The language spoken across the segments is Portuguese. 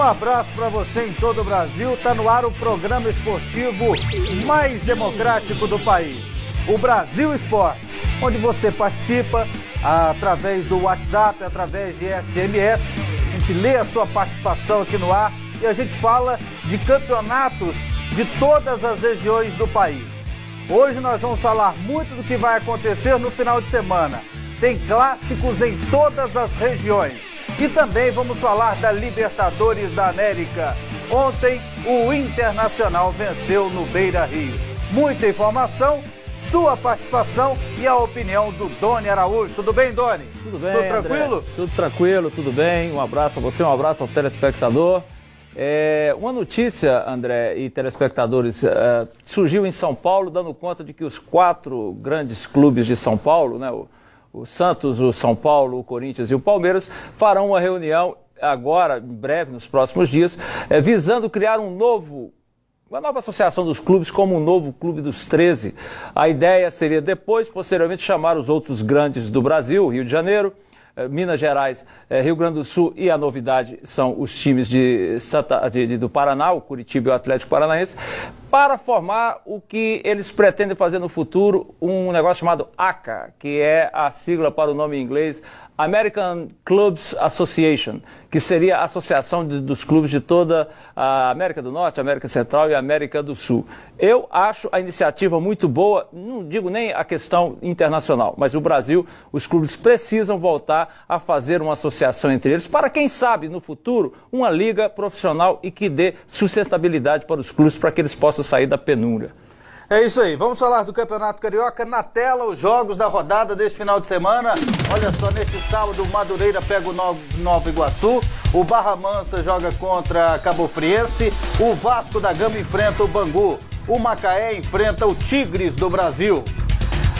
abraço para você em todo o Brasil. Está no ar o programa esportivo mais democrático do país, o Brasil Esportes, onde você participa através do WhatsApp, através de SMS. A gente lê a sua participação aqui no ar e a gente fala de campeonatos de todas as regiões do país. Hoje nós vamos falar muito do que vai acontecer no final de semana. Tem clássicos em todas as regiões. E também vamos falar da Libertadores da América. Ontem, o Internacional venceu no Beira-Rio. Muita informação, sua participação e a opinião do Doni Araújo. Tudo bem, Doni? Tudo bem, Tudo tranquilo? André. Tudo tranquilo, tudo bem. Um abraço a você, um abraço ao telespectador. Uma notícia, André e telespectadores, surgiu em São Paulo, dando conta de que os 4 grandes clubes de São Paulo, né, o Santos, o São Paulo, o Corinthians e o Palmeiras, farão uma reunião agora, em breve, nos próximos dias, visando criar uma nova associação dos clubes como um novo Clube dos 13. A ideia seria depois, posteriormente, chamar os outros grandes do Brasil, Rio de Janeiro, Minas Gerais, Rio Grande do Sul, e a novidade são os times do Paraná, o Curitiba e o Atlético Paranaense, para formar o que eles pretendem fazer no futuro, um negócio chamado ACA, que é a sigla para o nome em inglês, American Clubs Association, que seria a associação dos clubes de toda a América do Norte, América Central e América do Sul. Eu acho a iniciativa muito boa, não digo nem a questão internacional, mas o Brasil, os clubes precisam voltar a fazer uma associação entre eles, para quem sabe, no futuro, uma liga profissional e que dê sustentabilidade para os clubes, para que eles possam sair da penúria. É isso aí, vamos falar do Campeonato Carioca. Na tela, os jogos da rodada deste final de semana. Olha só, neste sábado, o Madureira pega o Nova Iguaçu, o Barra Mansa joga contra Cabo Friense, o Vasco da Gama enfrenta o Bangu, o Macaé enfrenta o Tigres do Brasil.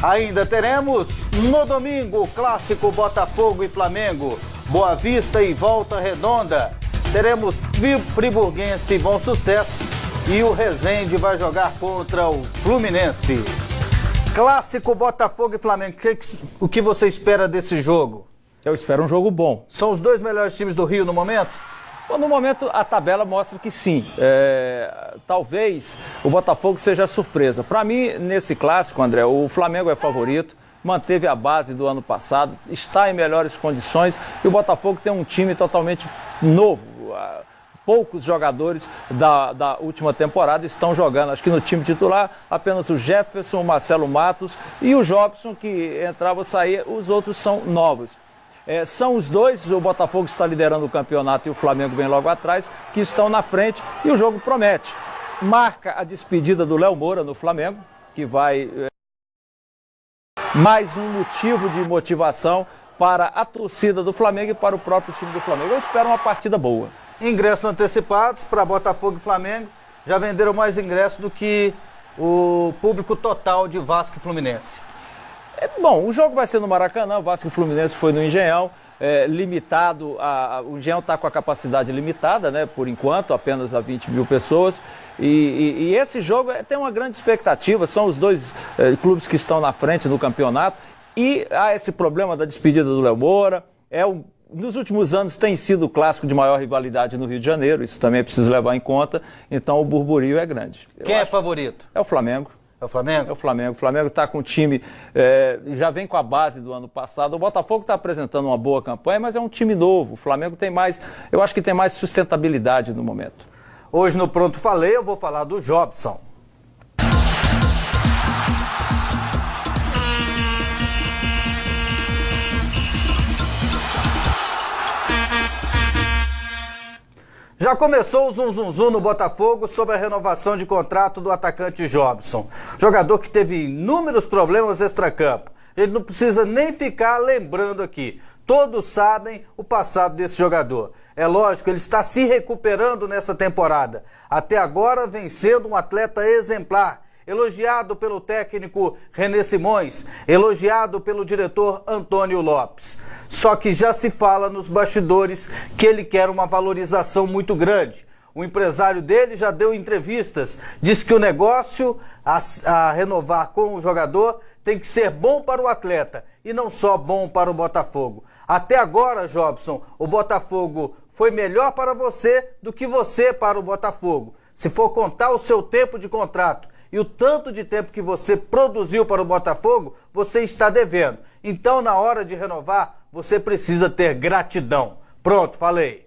Ainda teremos, no domingo, o clássico Botafogo e Flamengo, Boa Vista e Volta Redonda. Teremos Friburguense e Bom Sucesso. E o Resende vai jogar contra o Fluminense. Clássico Botafogo e Flamengo. O que você espera desse jogo? Eu espero um jogo bom. São os 2 melhores times do Rio no momento? Bom, no momento a tabela mostra que sim. Talvez o Botafogo seja a surpresa. Para mim, nesse clássico, André, o Flamengo é favorito. Manteve a base do ano passado, está em melhores condições. E o Botafogo tem um time totalmente novo. Poucos jogadores da última temporada estão jogando. Acho que no time titular, apenas o Jefferson, o Marcelo Matos e o Jobson, que entrava e saía, os outros são novos. São os dois, o Botafogo está liderando o campeonato e o Flamengo vem logo atrás, que estão na frente e o jogo promete. Marca a despedida do Léo Moura no Flamengo, que vai... mais um motivo de motivação para a torcida do Flamengo e para o próprio time do Flamengo. Eu espero uma partida boa. Ingressos antecipados para Botafogo e Flamengo já venderam mais ingressos do que o público total de Vasco e Fluminense. Bom, o jogo vai ser no Maracanã, o Vasco e Fluminense foi no Engenhão, limitado, o Engenhão está com a capacidade limitada, né, por enquanto, apenas a 20 mil pessoas, e esse jogo tem uma grande expectativa, são os 2 clubes que estão na frente no campeonato, e há esse problema da despedida do Léo Moura, nos últimos anos tem sido o clássico de maior rivalidade no Rio de Janeiro, isso também é preciso levar em conta, então o burburinho é grande. Quem é favorito? É o Flamengo. É o Flamengo? É o Flamengo. O Flamengo está com o time, já vem com a base do ano passado. O Botafogo está apresentando uma boa campanha, mas é um time novo. O Flamengo tem mais, eu acho que tem mais sustentabilidade no momento. Hoje no Pronto Falei eu vou falar do Jobson. Já começou o zum-zum-zum no Botafogo sobre a renovação de contrato do atacante Jobson. Jogador que teve inúmeros problemas extracampo. A gente não precisa nem ficar lembrando aqui. Todos sabem o passado desse jogador. É lógico, ele está se recuperando nessa temporada. Até agora vem sendo um atleta exemplar. Elogiado pelo técnico René Simões, elogiado pelo diretor Antônio Lopes. Só que já se fala nos bastidores que ele quer uma valorização muito grande. O empresário dele já deu entrevistas, diz que o negócio a renovar com o jogador tem que ser bom para o atleta e não só bom para o Botafogo. Até agora, Jobson, o Botafogo foi melhor para você do que você para o Botafogo. Se for contar o seu tempo de contrato e o tanto de tempo que você produziu para o Botafogo, você está devendo. Então, na hora de renovar, você precisa ter gratidão. Pronto, falei.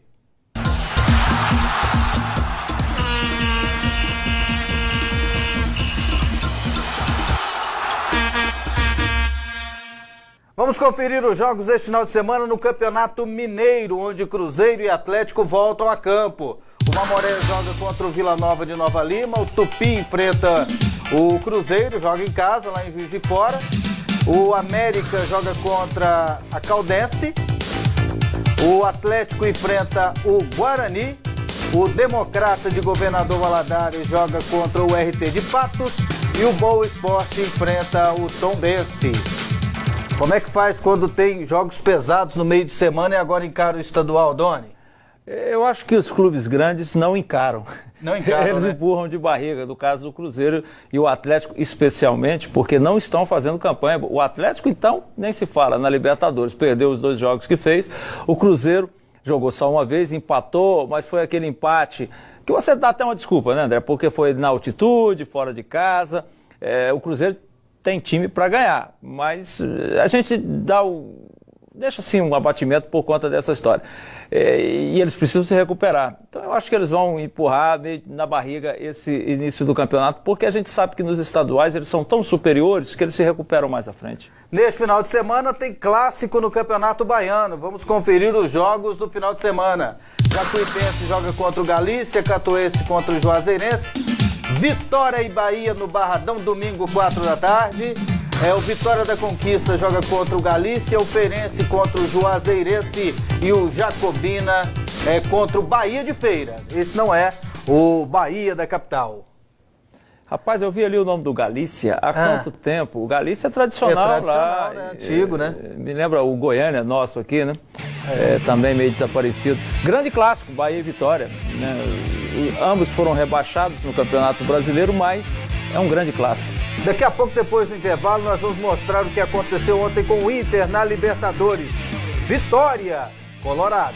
Vamos conferir os jogos deste final de semana no Campeonato Mineiro, onde Cruzeiro e Atlético voltam a campo. O Mamoré joga contra o Vila Nova de Nova Lima, o Tupi enfrenta o Cruzeiro, joga em casa, lá em Juiz de Fora. O América joga contra a Caldense, o Atlético enfrenta o Guarani, o Democrata de Governador Valadares joga contra o RT de Patos e o Boa Esporte enfrenta o Tombense. Como é que faz quando tem jogos pesados no meio de semana e agora encara o estadual, Doni? Eu acho que os clubes grandes não encaram. Não encaram, Eles empurram de barriga, no caso do Cruzeiro e o Atlético especialmente, porque não estão fazendo campanha. O Atlético, então, nem se fala na Libertadores, perdeu os 2 jogos que fez. O Cruzeiro jogou só uma vez, empatou, mas foi aquele empate que você dá até uma desculpa, né, André? Porque foi na altitude, fora de casa. O Cruzeiro tem time para ganhar, mas a gente deixa assim um abatimento por conta dessa história. E eles precisam se recuperar. Então eu acho que eles vão empurrar meio na barriga esse início do campeonato, porque a gente sabe que nos estaduais eles são tão superiores que eles se recuperam mais à frente. Neste final de semana tem clássico no Campeonato Baiano. Vamos conferir os jogos do final de semana. Jacuipense joga contra o Galícia, Catoense contra o Juazeirense, Vitória e Bahia no Barradão, domingo, 4 da tarde. O Vitória da Conquista joga contra o Galícia, o Feirense contra o Juazeirense e o Jacobina contra o Bahia de Feira. Esse não é o Bahia da capital. Rapaz, eu vi ali o nome do Galícia há quanto tempo? O Galícia é tradicional, lá, né? Antigo, né? Me lembra o Goiânia nosso aqui, né? Também meio desaparecido. Grande clássico, Bahia e Vitória, né? Ambos foram rebaixados no Campeonato Brasileiro, mas é um grande clássico. Daqui a pouco, depois do intervalo, nós vamos mostrar o que aconteceu ontem com o Inter na Libertadores. Vitória colorada.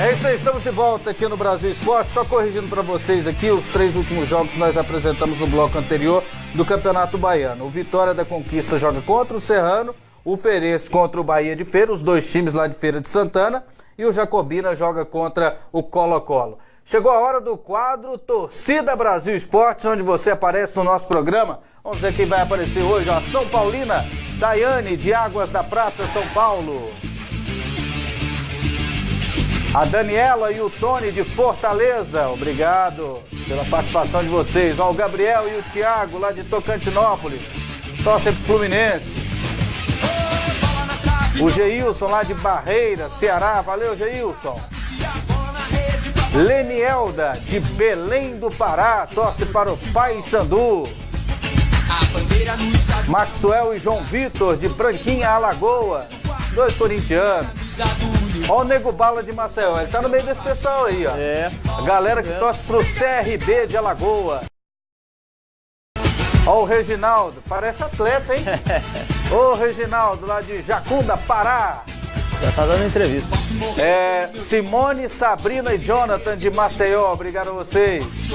É isso aí, estamos de volta aqui no Brasil Esporte. Só corrigindo para vocês aqui, os 3 últimos jogos que nós apresentamos no bloco anterior do Campeonato Baiano. O Vitória da Conquista joga contra o Serrano, o Feirense contra o Bahia de Feira, os 2 times lá de Feira de Santana, e o Jacobina joga contra o Colo-Colo. Chegou a hora do quadro Torcida Brasil Esportes, onde você aparece no nosso programa. Vamos ver quem vai aparecer hoje. Ó, São Paulina, Daiane de Águas da Prata, São Paulo. A Daniela e o Tony de Fortaleza, obrigado pela participação de vocês. Ó, o Gabriel e o Thiago lá de Tocantinópolis, torcem pro Fluminense. O Geilson lá de Barreira, Ceará, valeu Geilson. Lenielda de Belém do Pará, torce para o Paysandu. Maxwell e João Vitor de Branquinha, Alagoas, 2 corintianos. Ó o Nego Bala de Maceió, ele tá no meio desse pessoal aí, ó. A galera que torce pro CRB de Alagoas. Ó o Reginaldo, parece atleta, hein? Ô Reginaldo, lá de Jacunda, Pará. Já tá dando entrevista. Simone, Sabrina e Jonathan de Maceió, obrigado a vocês.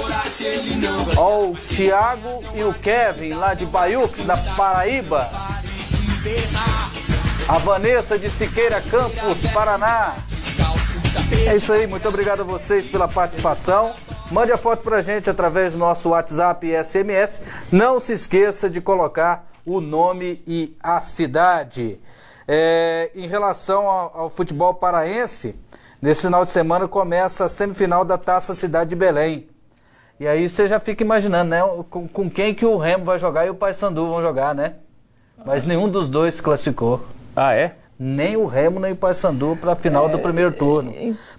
Ó o Thiago e o Kevin, lá de Baiux, da Paraíba. A Vanessa de Siqueira Campos, Paraná. É isso aí, muito obrigado a vocês pela participação. Mande a foto pra gente através do nosso WhatsApp e SMS. Não se esqueça de colocar o nome e a cidade. Em relação ao futebol paraense, nesse final de semana começa a semifinal da Taça Cidade de Belém. E aí você já fica imaginando, né? Com quem que o Remo vai jogar e o Paysandu vão jogar, né? Mas nenhum dos dois se classificou. Ah, é? Nem o Remo, nem o Paysandu para a final do primeiro turno.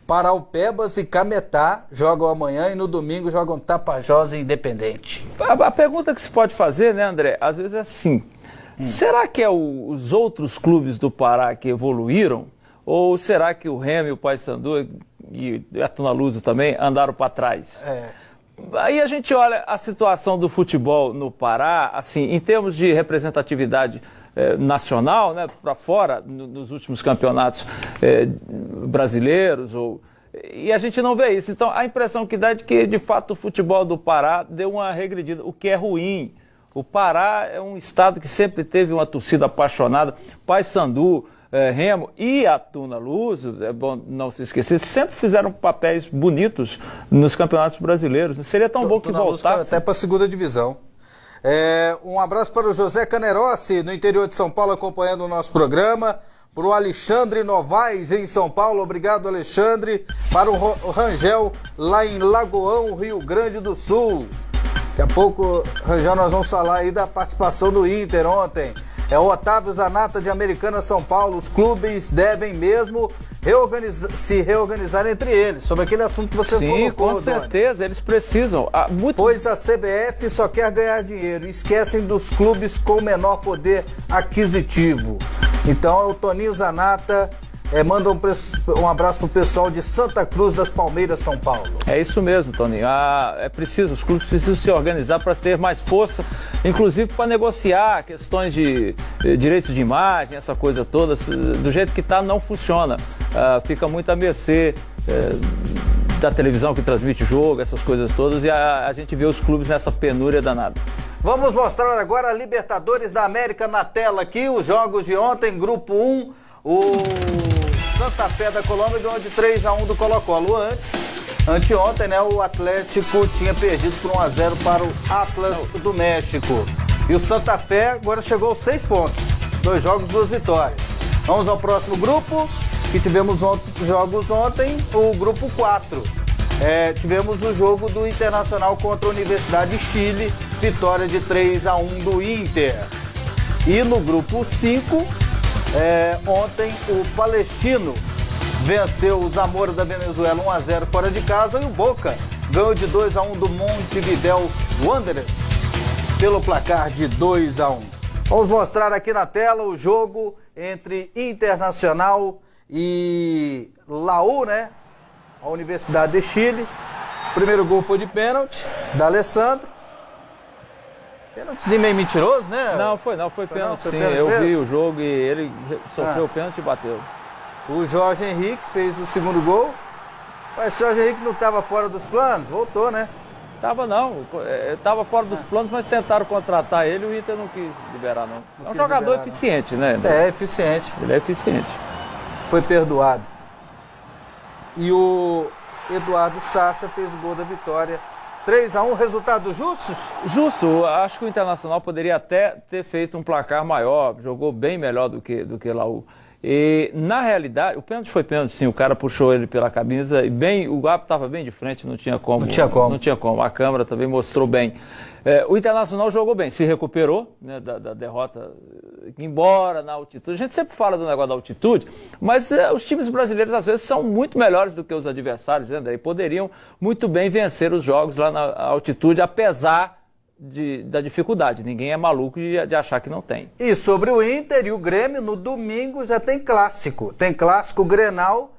Paraupebas e Cametá jogam amanhã e no domingo jogam Tapajós e Independente. A pergunta que se pode fazer, né, André, às vezes é assim, será que é os outros clubes do Pará que evoluíram? Ou será que o Remo e o Paysandu e a Tuna Luso também andaram para trás? Aí a gente olha a situação do futebol no Pará, assim, em termos de representatividade nacional, né, para fora, nos últimos campeonatos brasileiros, e a gente não vê isso. Então, a impressão que dá é de que, de fato, o futebol do Pará deu uma regredida, o que é ruim. O Pará é um estado que sempre teve uma torcida apaixonada. Paysandu, Remo e a Tuna Luso, é bom não se esquecer, sempre fizeram papéis bonitos nos campeonatos brasileiros. Seria tão bom que voltasse. Até para a segunda divisão. Um abraço para o José Canerossi, no interior de São Paulo, acompanhando o nosso programa. Para o Alexandre Novaes, em São Paulo. Obrigado, Alexandre. Para o Rangel, lá em Lagoão, Rio Grande do Sul. Daqui a pouco, Rangel, nós vamos falar aí da participação do Inter ontem. É o Otávio Zanata, de Americana, São Paulo. Os clubes devem mesmo se reorganizar entre eles. Sobre aquele assunto que você colocou, Sim, com certeza, Doni. Eles precisam. Pois a CBF só quer ganhar dinheiro. Esquecem dos clubes com menor poder aquisitivo. Então, o Toninho Zanata manda um abraço pro pessoal de Santa Cruz das Palmeiras, São Paulo. É isso mesmo, Toninho. Os clubes precisam se organizar para ter mais força, inclusive para negociar questões de direitos de imagem, essa coisa toda. Do jeito que está, não funciona. Fica muito à mercê da televisão que transmite jogo, essas coisas todas, e a gente vê os clubes nessa penúria danada. Vamos mostrar agora a Libertadores da América na tela aqui, os jogos de ontem, Grupo 1, o Santa Fé da Colômbia ganhou de 3-1 do Colo-Colo. Anteontem, né, o Atlético tinha perdido por 1-0 para o Atlas do México. E o Santa Fé agora chegou aos 6 pontos, 2 jogos, 2 vitórias. Vamos ao próximo grupo, que tivemos jogos ontem, o Grupo 4. Tivemos o jogo do Internacional contra a Universidade de Chile, vitória de 3-1 do Inter. E no Grupo 5, ontem o Palestino venceu o Zamora da Venezuela 1-0 fora de casa, e o Boca ganhou de 2-1 do Montevideo Wanderers pelo placar de 2-1. Vamos mostrar aqui na tela o jogo entre Internacional e Laú, né? A Universidade de Chile. O primeiro gol foi de pênalti, da Alessandro. Pênaltizinho meio mentiroso, né? Não, foi pênalti, sim. Pênalti Eu mesmo? vi o jogo e ele sofreu o pênalti e bateu. O Jorge Henrique fez o segundo gol. Mas o Jorge Henrique não estava fora dos planos? Voltou, né? Tava fora dos planos, mas tentaram contratar ele e o Inter não quis liberar, não. É um jogador eficiente, né? Eficiente. Ele é eficiente. Foi perdoado. E o Eduardo Sacha fez o gol da vitória. 3-1, resultado justo? Justo, acho que o Internacional poderia até ter feito um placar maior, jogou bem melhor do que Laú. E, na realidade, o pênalti foi pênalti, sim, o cara puxou ele pela camisa e o árbitro estava bem de frente, não tinha como. A câmera também mostrou bem. O Internacional jogou bem, se recuperou, né, da derrota, embora na altitude. A gente sempre fala do negócio da altitude, mas os times brasileiros às vezes são muito melhores do que os adversários, né, André? E poderiam muito bem vencer os jogos lá na altitude, apesar da dificuldade. Ninguém é maluco de achar que não tem. E sobre o Inter e o Grêmio, no domingo já tem clássico. Tem clássico Grenal.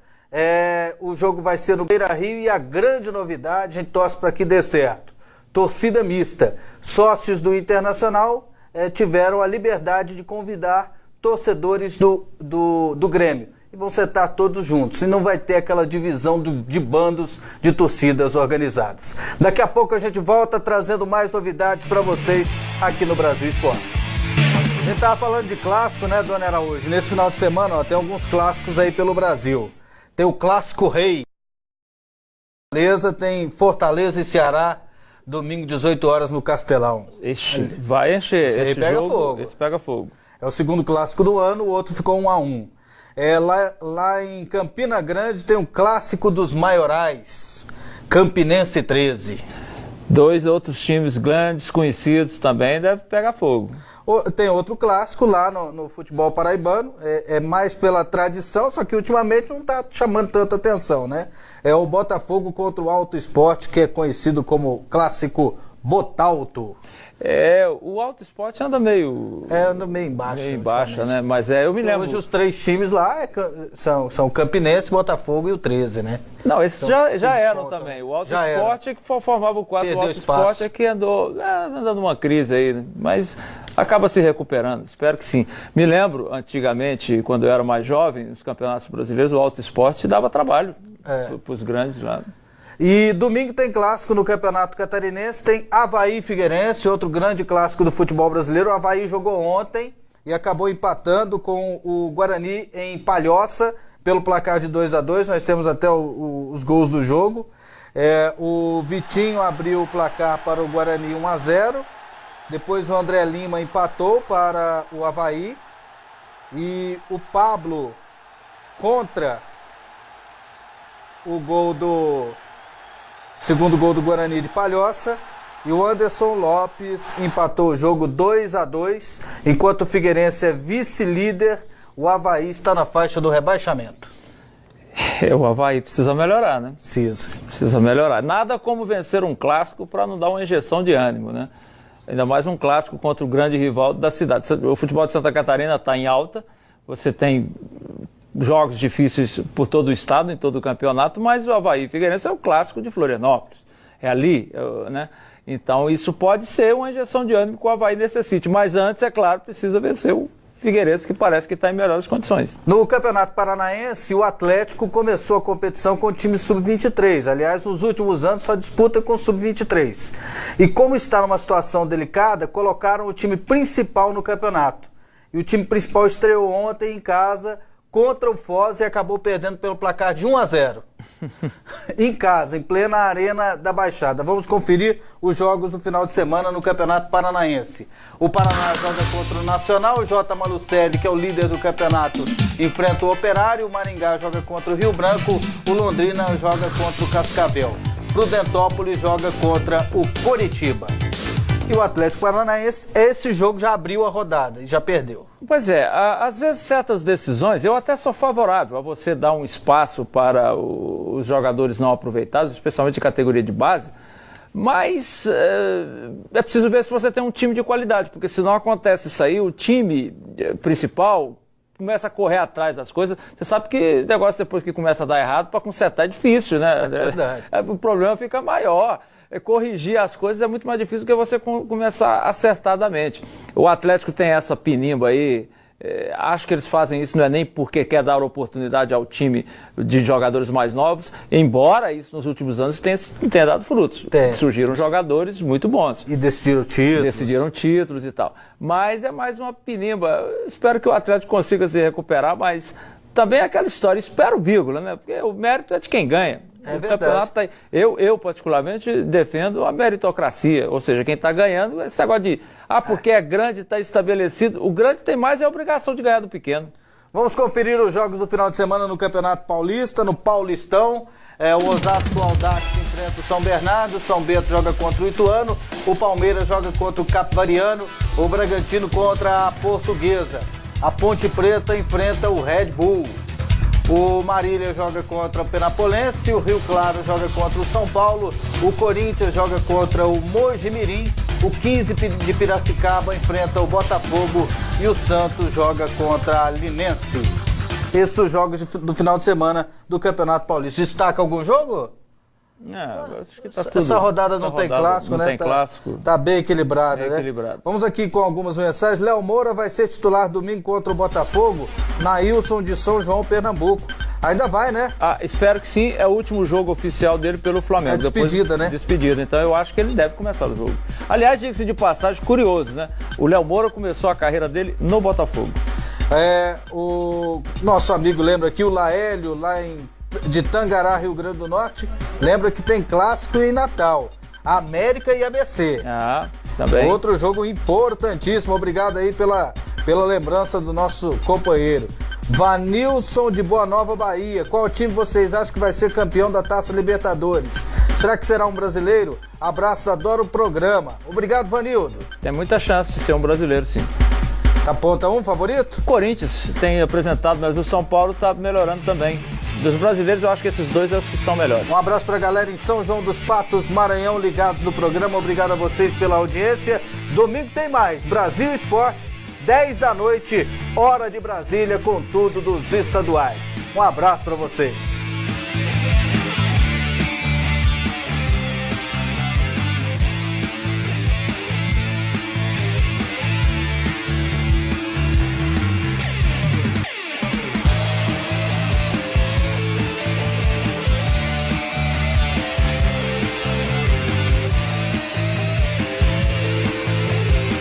O jogo vai ser no Beira-Rio e a grande novidade, a gente torce para que dê certo. Torcida mista. Sócios do Internacional tiveram a liberdade de convidar torcedores do Grêmio. E vão sentar todos juntos. E não vai ter aquela divisão de bandos de torcidas organizadas. Daqui a pouco a gente volta trazendo mais novidades para vocês aqui no Brasil Esportes. A gente estava falando de clássico, né, Dona Araújo? Nesse final de semana, tem alguns clássicos aí pelo Brasil. Tem o Clássico Rei. Tem Fortaleza e Ceará, domingo, 18 horas no Castelão. Vai encher. Esse pega fogo. Esse pega fogo. É o segundo clássico do ano, o outro ficou 1-1. Lá em Campina Grande tem um clássico dos maiorais, Campinense 13. 2 outros times grandes, conhecidos também, deve pegar fogo. Tem outro clássico lá no futebol paraibano, é mais pela tradição, só que ultimamente não está chamando tanta atenção, né? É o Botafogo contra o Alto Esporte, que é conhecido como clássico Botalto. O Alto Esporte anda meio... anda meio embaixo. Meio embaixo, né? Mas eu me lembro... Hoje os 3 times lá são Campinense, Botafogo e o 13, né? Não, esses já eram também. O Alto Esporte é que formava o quadro. O Alto Esporte é que andou numa crise aí, né? Mas acaba se recuperando, espero que sim. Me lembro, antigamente, quando eu era mais jovem, nos campeonatos brasileiros, o Auto Esporte dava trabalho para os grandes lá. E domingo tem clássico no Campeonato Catarinense, tem Avaí e Figueirense, outro grande clássico do futebol brasileiro. O Avaí jogou ontem e acabou empatando com o Guarani em Palhoça, pelo placar de 2-2, nós temos até os gols do jogo. O Vitinho abriu o placar para o Guarani 1-0, depois o André Lima empatou para o Avaí, e o Pablo contra o gol segundo gol do Guarani de Palhoça, e o Anderson Lopes empatou o jogo 2-2, enquanto o Figueirense é vice-líder, o Avaí está na faixa do rebaixamento. O Avaí precisa melhorar, né? Precisa melhorar. Nada como vencer um clássico para não dar uma injeção de ânimo, né? Ainda mais um clássico contra o grande rival da cidade. O futebol de Santa Catarina está em alta, você tem jogos difíceis por todo o estado, em todo o campeonato, mas o Avaí e Figueirense é o clássico de Florianópolis. É ali, né? Então isso pode ser uma injeção de ânimo que o Avaí necessite. Mas antes, é claro, precisa vencer o Figueirense, que parece que está em melhores condições. No Campeonato Paranaense, o Atlético começou a competição com o time sub-23. Aliás, nos últimos anos só disputa com o sub-23. E como está numa situação delicada, colocaram o time principal no campeonato. E o time principal estreou ontem em casa contra o Foz e acabou perdendo pelo placar de 1-0. Em casa, em plena Arena da Baixada. Vamos conferir os jogos do final de semana no Campeonato Paranaense. O Paraná joga contra o Nacional, o J. Malucelli, que é o líder do campeonato, enfrenta o Operário, o Maringá joga contra o Rio Branco, o Londrina joga contra o Cascavel, Prudentópolis joga contra o Coritiba. E o Atlético Paranaense, esse jogo já abriu a rodada e já perdeu. Pois é, às vezes certas decisões, eu até sou favorável a você dar um espaço para os jogadores não aproveitados, especialmente de categoria de base, mas é preciso ver se você tem um time de qualidade, porque se não acontece isso aí, o time principal começa a correr atrás das coisas. Você sabe que o negócio depois que começa a dar errado, para consertar é difícil, né? É verdade. O problema fica maior. Corrigir as coisas é muito mais difícil do que você começar acertadamente. O Atlético tem essa pinimba aí, acho que eles fazem isso não é nem porque quer dar oportunidade ao time de jogadores mais novos, embora isso nos últimos anos tenha dado frutos. Surgiram jogadores muito bons. E decidiram títulos e tal. Mas é mais uma pinimba. Espero que o Atlético consiga se recuperar, mas também é aquela história, espero vírgula, né? Porque o mérito é de quem ganha. É verdade. Tá aí. Eu, particularmente, defendo a meritocracia, ou seja, quem está ganhando, esse negócio de, porque é grande, está estabelecido, o grande tem mais a obrigação de ganhar do pequeno. Vamos conferir os jogos do final de semana no Campeonato Paulista, no Paulistão. O Osasco Audax enfrenta o São Bernardo, São Bento joga contra o Ituano, o Palmeiras joga contra o Capivariano, o Bragantino contra a Portuguesa, a Ponte Preta enfrenta o Red Bull. O Marília joga contra o Penapolense, o Rio Claro joga contra o São Paulo, o Corinthians joga contra o Mojimirim, o 15 de Piracicaba enfrenta o Botafogo e o Santos joga contra a Linense. Esses são os jogos do final de semana do Campeonato Paulista. Destaca algum jogo? Acho que tá tudo. Essa rodada não tem clássico, né? Tá bem equilibrada, né? Vamos aqui com algumas mensagens. Léo Moura vai ser titular domingo contra o Botafogo, Nailson de São João, Pernambuco. Ainda vai, né? Espero que sim. É o último jogo oficial dele pelo Flamengo. É despedida, né? Despedida. Então eu acho que ele deve começar o jogo. Aliás, diga-se de passagem, curioso, né? O Léo Moura começou a carreira dele no Botafogo. O nosso amigo lembra aqui, o Laélio, lá de Tangará, Rio Grande do Norte, lembra que tem clássico em Natal, América e ABC. Também. Outro jogo importantíssimo. Obrigado aí pela lembrança do nosso companheiro. Vanilson de Boa Nova, Bahia. Qual time vocês acham que vai ser campeão da Taça Libertadores? Será que será um brasileiro? Abraço, adoro o programa. Obrigado, Vanildo. Tem muita chance de ser um brasileiro, sim. Aponta um favorito? Corinthians tem apresentado, mas o São Paulo está melhorando também. Dos brasileiros, eu acho que esses dois são os que estão melhores. Um abraço pra galera em São João dos Patos, Maranhão, ligados no programa. Obrigado a vocês pela audiência. Domingo tem mais. Brasil Esportes, 10 da noite, hora de Brasília, com tudo dos estaduais. Um abraço pra vocês.